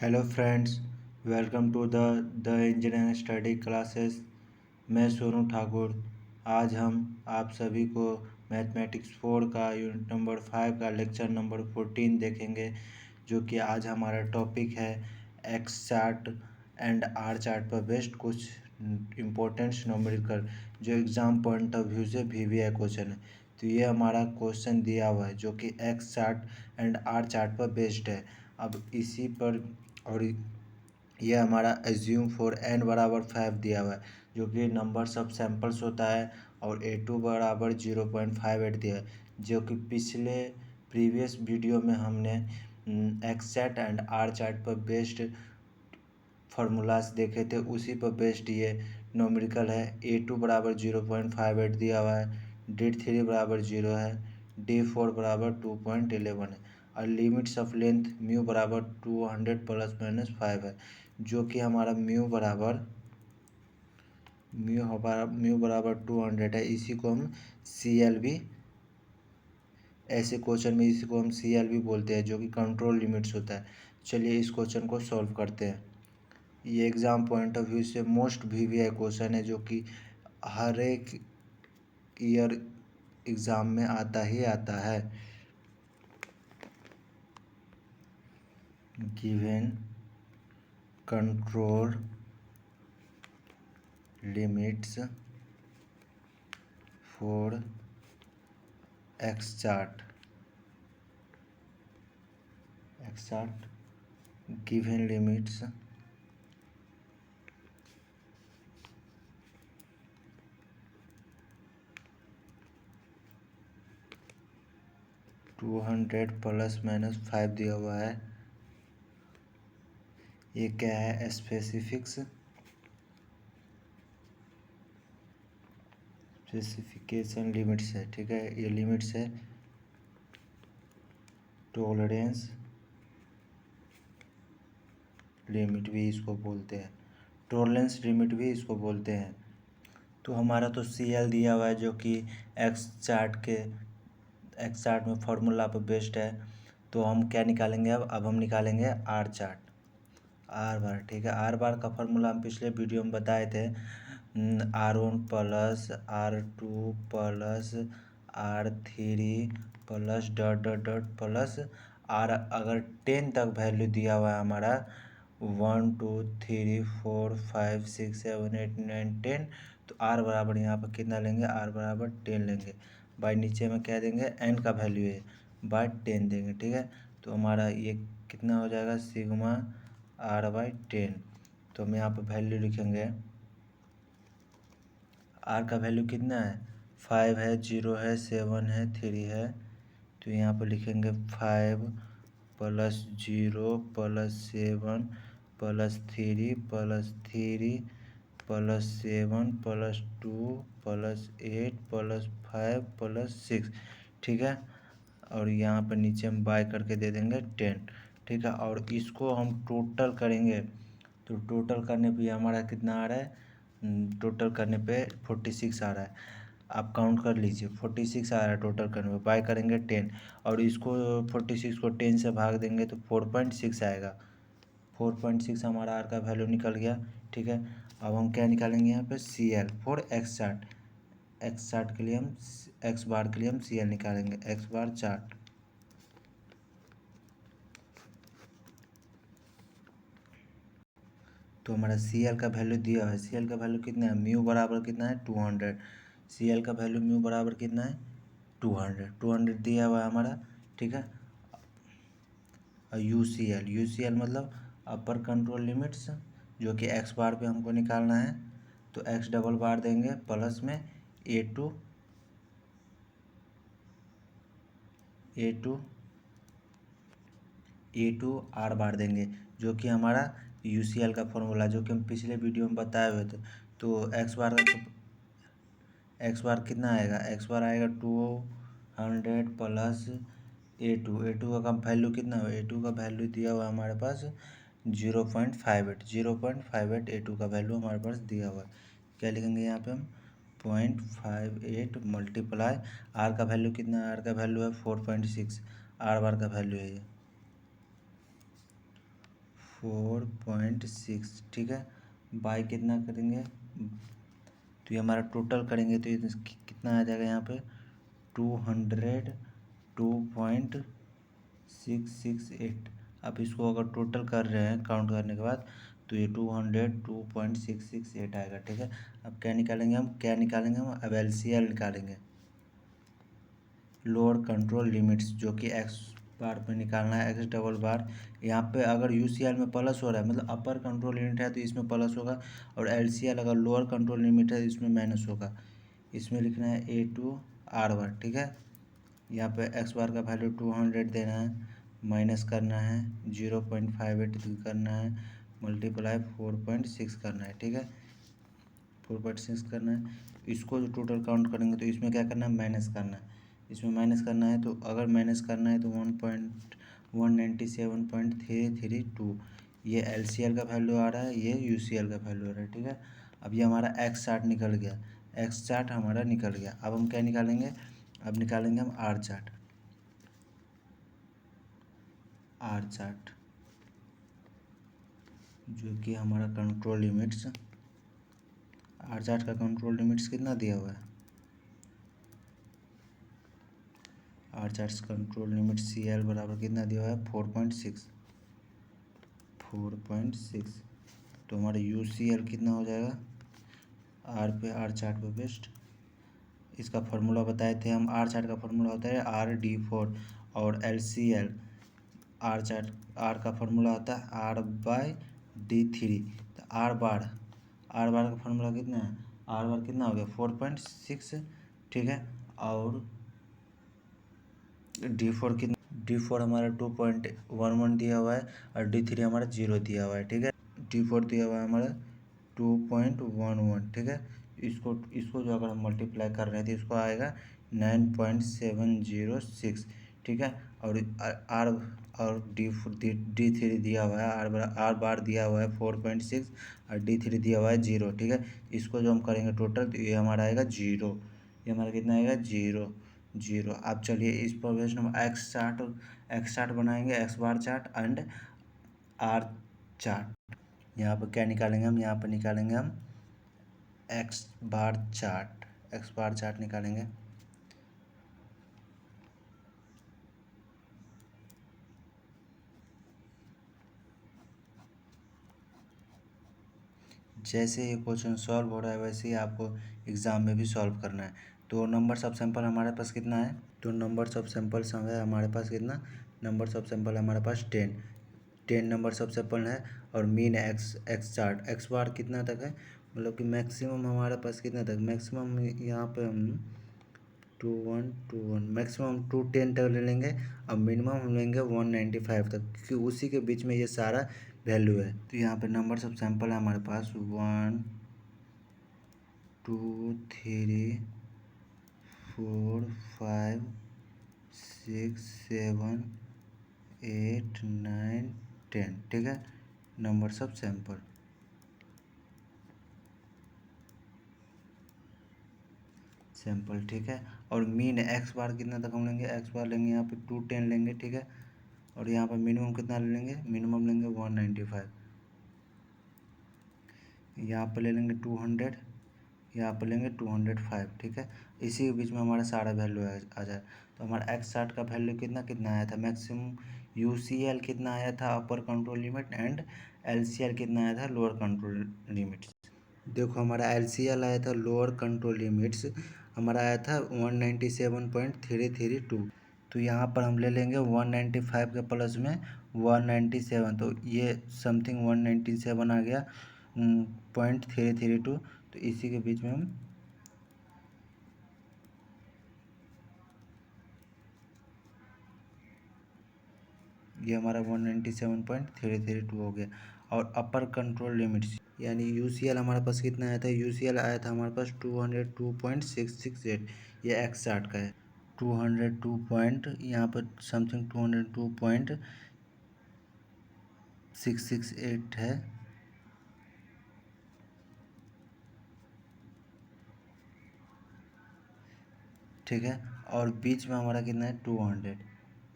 Hello friends, welcome to the engineering study classes. मैं सोनू ठाकुर। आज हम आप सभी को मैथमेटिक्स 4 का यूनिट नंबर 5 का लेक्चर नंबर 14 देखेंगे, जो कि आज हमारा टॉपिक है X chart and R chart पर बेस्ड कुछ इम्पोर्टेंट्स न्यूमेरिकल जो एग्ज़ाम पॉइंट ऑफ व्यू से वीवीआई क्वेश्चन है। तो ये हमारा क्वेश्चन दिया हुआ है जो कि X chart and R chart पर बेस्ड है। अब इसी पर और ये हमारा एज्यूम फॉर n बराबर 5 दिया हुआ है, जो कि नंबर सब सैम्पल्स होता है, और a2 बराबर 0.58 दिया है, जो कि पिछले प्रीवियस वीडियो में हमने X chart and R chart पर बेस्ड फार्मूलाज देखे थे। उसी पर बेस्ड ये न्यूमेरिकल है। a2 बराबर 0.58 दिया हुआ है, d3 बराबर 0 है, d4 बराबर 2.11 है, और लिमिट्स ऑफ लेंथ म्यू बराबर 200 प्लस माइनस 5 है, जो कि हमारा म्यू बराबर 200 है। इसी को हम CLV, ऐसे क्वेश्चन में इसी को हम CLV बोलते हैं, जो कि कंट्रोल लिमिट्स होता है। चलिए इस क्वेश्चन को सॉल्व करते हैं। ये एग्ज़ाम पॉइंट ऑफ व्यू से मोस्ट वीवीआई क्वेश्चन है, जो कि हर एक ईयर एग्ज़ाम में आता ही आता है। Given control limits for x chart given limits 200 plus minus 5 दिया हुआ है। ये क्या है? स्पेसिफिकेशन लिमिट्स है, ठीक है। ये लिमिट्स है टॉलरेंस लिमिट भी इसको बोलते हैं, टॉलरेंस लिमिट भी इसको बोलते हैं। तो हमारा तो CL दिया हुआ है, जो कि एक्स चार्ट में फार्मूला पर बेस्ड है। तो हम क्या निकालेंगे? अब हम निकालेंगे आर बार, ठीक है। आर बार का फार्मूला हम पिछले वीडियो में बताए थे, R1 plus R2 plus R3 plus dot dot dot plus R. अगर 10 तक वैल्यू दिया हुआ है हमारा 1 2 3 4 5 6 7 8 9 10, तो आर बराबर यहाँ पर कितना लेंगे? आर बराबर 10 लेंगे। बाई नीचे में क्या देंगे? n का वैल्यू है, बाय 10 देंगे, ठीक है। तो हमारा ये कितना हो जाएगा? Sigma R/10। तो हम यहाँ पर वैल्यू लिखेंगे। आर का वैल्यू कितना है? 5 है, 0 है, 7 है, 3 है। तो यहाँ पर लिखेंगे 5 plus 0 plus 7 plus 3 plus 3 plus 7 plus 2 plus 8 plus 5 plus 6, ठीक है। और यहाँ पर नीचे हम बाय करके दे देंगे 10, ठीक है। और इसको हम टोटल करेंगे, तो टोटल करने पे हमारा कितना आ रहा है? टोटल करने पे 46 आ रहा है। आप काउंट कर लीजिए, 46 आ रहा है टोटल करने पे। बाय करेंगे 10, और इसको 46 को 10 से भाग देंगे तो 4.6 आएगा। 4.6 हमारा आर का वैल्यू निकल गया, ठीक है। अब हम क्या निकालेंगे यहाँ पे? CL फॉर एक्स चार्ट के लिए हम एक्स बार के लिए हम CL निकालेंगे, एक्स बार चार्ट। तो हमारा CL का वैल्यू दिया है। CL का वैल्यू कितना है? म्यू बराबर कितना है? 200। CL का वैल्यू म्यू बराबर कितना है? 200 दिया हुआ है हमारा, ठीक है। और UCL मतलब अपर कंट्रोल लिमिट्स, जो कि एक्स बार पे हमको निकालना है। तो एक्स डबल बार देंगे प्लस में A2 आर बार देंगे, जो कि हमारा UCL का फॉर्मूला, जो कि हम पिछले वीडियो में बताए हुए थे। तो एक्स बार कितना आएगा? एक्स बार आएगा 200 प्लस A2 का वैल्यू कितना है? A2 का वैल्यू दिया हुआ है हमारे पास 0.58 A2 का वैल्यू हमारे पास दिया हुआ है। क्या लिखेंगे यहाँ पे हम? 0.58 मल्टीप्लाई आर का वैल्यू कितना है? आर का वैल्यू है 4.6, आर बार का वैल्यू है ये 4.6, ठीक है। बाई कितना करेंगे तो ये हमारा टोटल करेंगे तो ये कितना आ जाएगा यहाँ पे 202.668। अब इसको अगर टोटल कर रहे हैं काउंट करने के बाद तो ये 202.668 आएगा, ठीक है। अब क्या निकालेंगे हम अब LCL निकालेंगे, लोअर कंट्रोल लिमिट्स, जो कि एक्स बार पे निकालना है, एक्स डबल बार। यहाँ पे अगर UCL में प्लस हो रहा है मतलब अपर कंट्रोल लिमिट है तो इसमें प्लस होगा, और LCL अगर लोअर कंट्रोल लिमिट है तो इसमें माइनस होगा। इसमें लिखना है A2R1, ठीक है। यहाँ पे एक्स बार का वैल्यू 200 देना है, माइनस करना है 0.58 करना है, मल्टीप्लाई 4.6 करना है, ठीक है। 4.6 करना है। इसको जो टोटल काउंट करेंगे तो इसमें क्या करना है, माइनस करना है। इसमें माइनस करना है तो अगर माइनस करना है तो 1.197.332 ये LCL का वैल्यू आ रहा है, ये UCL का वैल्यू आ रहा है, ठीक है। अब ये हमारा एक्स चार्ट निकल गया, एक्स चार्ट हमारा निकल गया। अब हम क्या निकालेंगे, अब निकालेंगे हम आर चार्ट, आर चार्ट जो कि हमारा कंट्रोल लिमिट्स, आर चार्ट का कंट्रोल लिमिट्स कितना दिया हुआ है, R chart control limit CL बराबर कितना दिया हुआ है 4.6, 4.6। तो हमारा UCL कितना हो जाएगा, आर पे आर चार्ट पे बेस्ट। इसका फार्मूला बताए थे हम, आर चार्ट का फार्मूला होता है RD4, और LCL आर चार्ट, आर का फार्मूला होता है R/D3। तो आर बार का फार्मूला कितना है, आर बार कितना हो गया 4.6, ठीक है। और D4 हमारा 2.11 दिया हुआ है, और D3 हमारा 0 दिया हुआ है, ठीक है। D4 दिया हुआ है हमारा 2.11, ठीक है। इसको इसको जो अगर हम मल्टीप्लाई कर रहे हैं तो इसको आएगा 9.706, ठीक है। और आर और D3 दिया हुआ है, आर बार दिया हुआ है 4.6, और D3 दिया हुआ है 0, ठीक है। इसको जो हम करेंगे टोटल तो ये हमारा आएगा 0, ये हमारा कितना आएगा 0, 0। अब चलिए इस पर बेस्ड हम एक्स चार्ट बनाएंगे, X bar chart and R chart. यहाँ पर क्या निकालेंगे हम, यहाँ पर निकालेंगे हम एक्स बार चार्ट निकालेंगे। जैसे ये क्वेश्चन सॉल्व हो रहा है वैसे ही आपको एग्ज़ाम में भी सॉल्व करना है। तो नंबर्स ऑफ सैंपल हमारे पास कितना है, तो नंबर्स ऑफ सैंपल्स है हमारे पास कितना, नंबर्स ऑफ सैंपल हमारे पास 10 नंबर्स ऑफ सैंपल है। और मीन एक्स चार्ट, एक्स बार कितना तक है, मतलब कि मैक्सिमम हमारे पास कितना तक, मैक्सिमम यहाँ पे हम 2 1 मैक्सिमम 210 तक ले लेंगे, अब मिनिमम हम लेंगे 195 तक, क्योंकि उसी के बीच में ये सारा वैल्यू है। तो यहाँ पे नंबर्स ऑफ सैंपल है हमारे पास 1 2 3 4 5 6 7 8 9 10, ठीक है। नंबर्स ऑफ सैंपल, ठीक है। और मीन एक्स बार कितना तक हम लेंगे, एक्स बार लेंगे यहाँ पे 210 लेंगे, ठीक है। और यहाँ पर मिनिमम कितना ले लेंगे, मिनिमम लेंगे 195, यहाँ पर ले लेंगे 200, यहाँ पर लेंगे 205, ठीक है। इसी के बीच में हमारा सारा वैल्यू आ जाए। तो हमारा एक्स चार्ट का वैल्यू कितना कितना आया था, मैक्सिमम UCL कितना आया था upper control limit, and LCL कितना आया था लोअर कंट्रोल लिमिट्स। देखो हमारा LCL आया था लोअर कंट्रोल लिमिट्स, हमारा आया था 197.332। तो यहाँ पर हम ले लेंगे 195 के प्लस में 197, तो ये समथिंग 197 आ गया 0.332। तो इसी के बीच में हम ये हमारा 197.332 हो गया। और अपर कंट्रोल लिमिट्स यानी UCL हमारे पास कितना आया था, UCL आया था हमारे पास 202.668, ये एक्स चार्ट का है 202 पॉइंट, यहाँ पर समथिंग 202.668 है, ठीक है। और बीच में हमारा कितना है 200,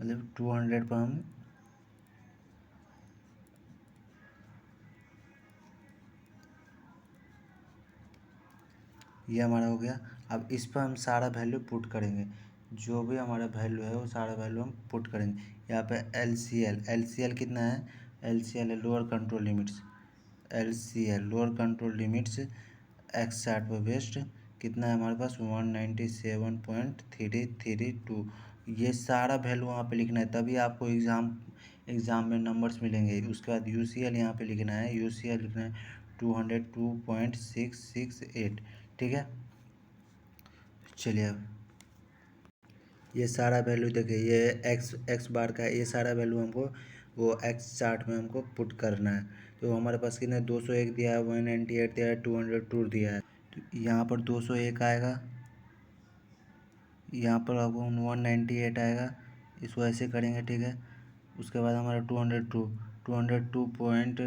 मतलब 200 पर हम ये हमारा हो गया। अब इस पर हम सारा वैल्यू पुट करेंगे, जो भी हमारा वैल्यू है वो सारा वैल्यू हम पुट करेंगे। यहाँ पे एल सी एल कितना है, एल सी एल है lower control limits, L C L lower control limits X chart पर बेस्ड कितना है हमारे पास 197.332। ये सारा वैल्यू वहाँ पे लिखना है, तभी आपको एग्ज़ाम में नंबर्स मिलेंगे। उसके बाद यू सी एल यहाँ पर लिखना है, यू सी एल लिखना है 202.668। ठीक है, चलिए अब ये सारा वैल्यू देखिए, ये एक्स बार का है, ये सारा वैल्यू हमको वो एक्स चार्ट में हमको पुट करना है। तो हमारे पास कितना 201 दिया है, 198 दिया है, 202 दिया है। तो यहाँ पर 201 आएगा, यहाँ पर आपको 198 आएगा, इसको ऐसे करेंगे। ठीक है, उसके बाद हमारा 202 पॉइंट,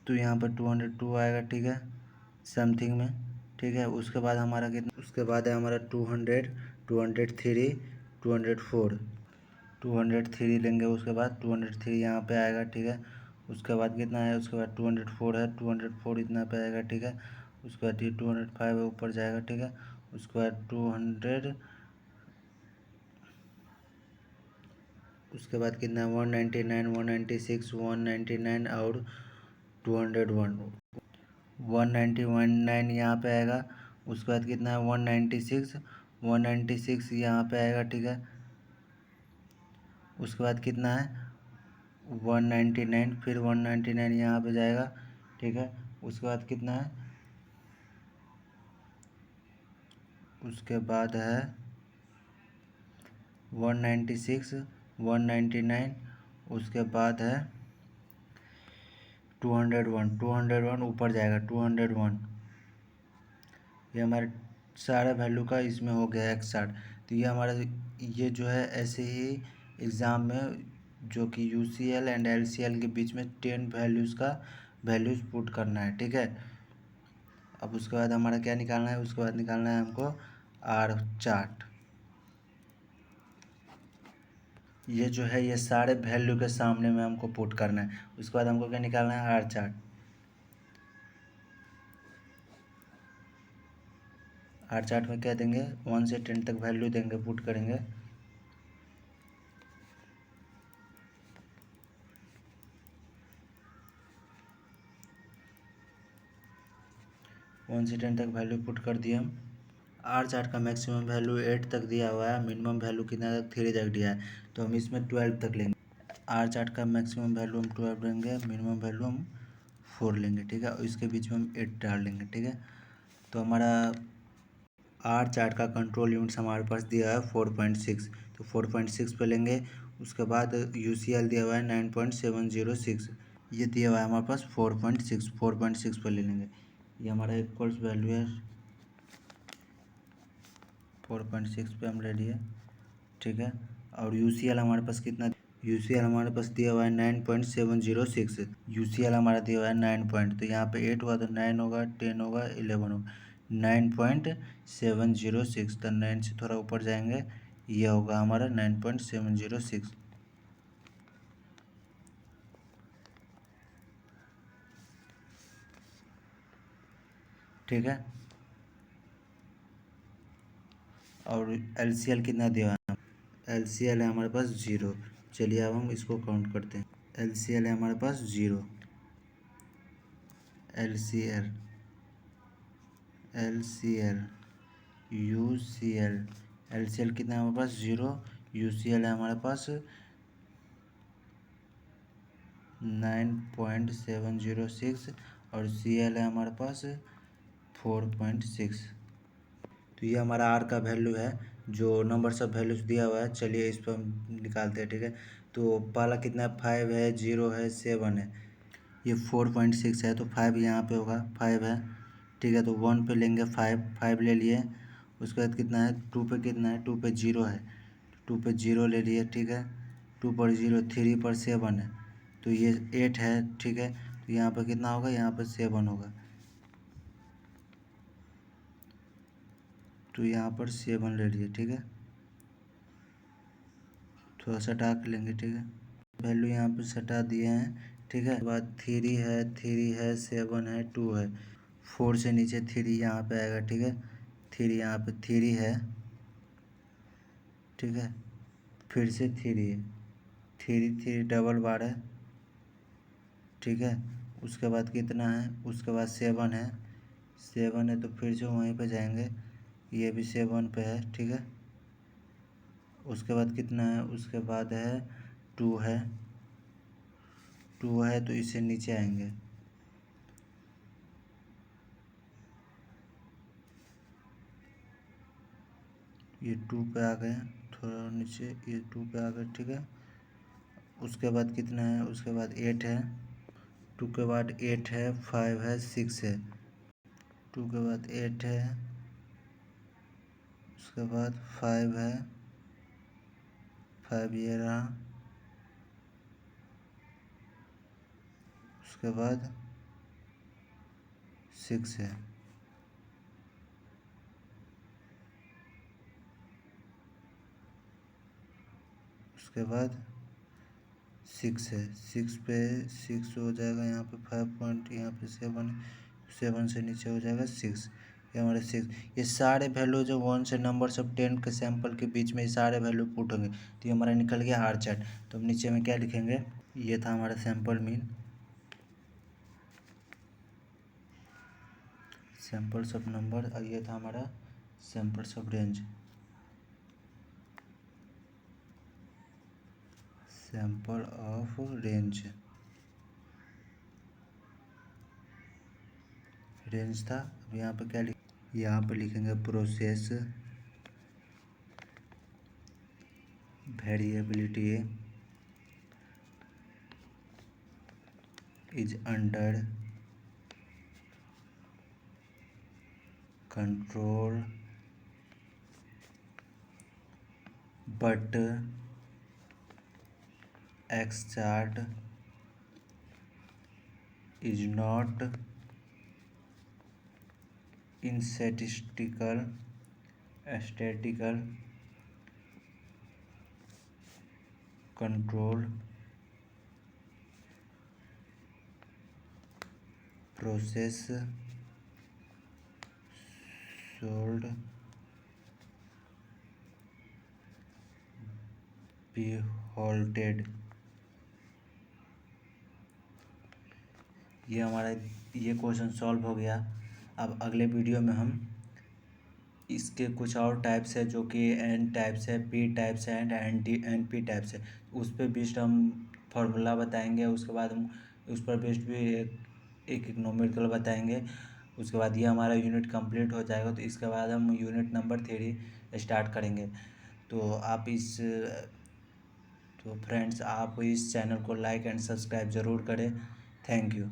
तो यहाँ पर 202 आएगा। ठीक है, समथिंग में। ठीक है, उसके बाद हमारा कितना, उसके बाद है हमारा 200, 203, 204, 203 लेंगे। उसके बाद 203 यहाँ पे आएगा। ठीक है, उसके बाद कितना है, उसके बाद 204 है, 204 इतना पे आएगा। ठीक है, उसके बाद ये 205 है, ऊपर जाएगा। ठीक है, उसके बाद 200, उसके बाद कितना है 199, 196, 199 और 201, 199 यहाँ पे आएगा। उसके बाद कितना है 196, 196 यहाँ पे आएगा। ठीक है, उसके बाद कितना है 199, फिर 199 यहाँ पे जाएगा। ठीक है, उसके बाद कितना है, उसके बाद है 196, 199, उसके बाद है 201, 201 ऊपर जाएगा 201। ये हमारे सारा वैल्यू का इसमें हो गया एक्स चार्ट। तो ये हमारा ये जो है ऐसे ही एग्ज़ाम में जो कि U C L and L C L के बीच में 10 वैल्यूज़ का वैल्यूज़ पुट करना है। ठीक है, अब उसके बाद हमारा क्या निकालना है, उसके बाद निकालना है हमको आर चार्ट। ये जो है ये सारे वैल्यू के सामने में हमको पुट करना है। उसके बाद हमको क्या निकालना है, आर चार्ट। आर चार्ट में क्या देंगे, 1 से 10 तक वैल्यू देंगे, पुट करेंगे। वन से 10 तक वैल्यू पुट कर दिए हम। आर चार्ट का मैक्सिमम वैल्यू 8 तक दिया हुआ है, मिनिमम वैल्यू कितना तक 3 तक दिया है, तो हम इसमें 12 तक लेंगे। आर चार्ट का मैक्सिमम वैल्यू हम 12 लेंगे, मिनिमम वैल्यू हम 4 लेंगे। ठीक है, और इसके बीच में हम 8 डाल लेंगे। ठीक है, तो हमारा आर चार्ट का कंट्रोल लिमिट्स हमारे पास दिया है 4.6, तो 4.6 पे लेंगे। उसके बाद यू सी एल दिया हुआ है 9.706, ये दिया हुआ है हमारे पास 4.6 पे ले लेंगे। ये हमारा इक्वल्स वैल्यू है 4.6 पे हम ले लिए। ठीक है, और यू सी एल हमारे पास कितना, यू सी एल हमारे पास दिया हुआ है 9.706, यू सी एल हमारा दिया हुआ है 9 पॉइंट, तो यहाँ पे 8 हुआ तो 9 होगा, 10 होगा, 11 होगा, 9.706। तो 9 से थोड़ा ऊपर जाएंगे, ये होगा हमारा 9.706। ठीक है, और एल सी एल कितना दिया है, एल सी एल है हमारे पास 0। चलिए अब हम इसको काउंट करते हैं। एल सी एल है हमारे पास 0, L C L, L C L, U C L, L C L कितना है हमारे पास 0, यू सी एल है हमारे पास 9.706 और सी एल है हमारे पास 4.6। तो ये हमारा आर का वैल्यू है, जो नंबर सब वैल्यूज दिया हुआ है। चलिए इस पर हम निकालते हैं। ठीक है, तो पहला कितना है, 5 है, 0 है, 7 है, ये 4.6 है, तो 5 यहाँ पे होगा, 5 है। ठीक है, तो 1 पे लेंगे 5, 5 ले लिए। उसके बाद कितना है, 2 पे कितना है, 2 पे 0 है, 2 पे 0 ले लिए। ठीक है, 2 पर 0, 3 पर 7 है, तो ये 8 है। ठीक है, तो यहाँ पर कितना होगा, यहाँ पर 7 होगा, तो यहाँ पर 7 ले लिए। ठीक है, थोड़ा सटा के लेंगे। ठीक है, वैल्यू यहाँ पर सटा दिए हैं। ठीक है, बाद 3 है, 3 है, 7 है, 2 है, 4 से नीचे 3 यहाँ पे आएगा, ठीक है। 3 यहाँ पे 3 है, ठीक है। फिर से 3 3 डबल बार है, ठीक है। उसके बाद कितना है, उसके बाद 7 है, 7 है तो फिर से वहीं पे जाएंगे, ये भी 7 पे है, ठीक है। उसके बाद कितना है, उसके बाद है 2 है, 2 है तो इससे नीचे आएंगे, ये 2 पे आ गए, थोड़ा नीचे, ये 2 पे आ गए, ठीक है। उसके बाद कितना है, उसके बाद 8 है, 2 के बाद 8 है, 5 है, 6 है, 2 के बाद 8 है, उसके बाद 5 है, 5 ये रहा, उसके बाद 6 है, उसके बाद 6 है, 6 पे 6 हो जाएगा, यहाँ पे 5 पॉइंट, यहाँ पे 7 से नीचे हो जाएगा 6, ये हमारे 6। ये सारे वैल्यू जो 1 से नंबर सब 10 के सैंपल के बीच में ये सारे वैल्यू पुट होंगे, तो ये हमारा निकल गया आर चार्ट। तो अब नीचे में क्या लिखेंगे, ये था हमारा sample mean, samples of number, और ये था हमारा samples of range, sample of range, range था। अब यहाँ पे क्या यहाँ पे लिखेंगे process variability is under control but x chart is not in statistical control process should be halted। ये हमारा ये क्वेश्चन सॉल्व हो गया। अब अगले वीडियो में हम इसके कुछ और टाइप्स है, जो कि एन टाइप्स है, पी टाइप्स है एंड एन पी टाइप्स है, उस पर बेस्ड हम फार्मूला बताएंगे। उसके बाद हम उस पर बेस्ड भी एक न्यूमेरिकल बताएंगे। उसके बाद ये हमारा यूनिट कंप्लीट हो जाएगा, तो इसके बाद हम यूनिट नंबर 3 स्टार्ट करेंगे। तो आप तो फ्रेंड्स, आप इस चैनल को लाइक एंड सब्सक्राइब ज़रूर करें। Thank you.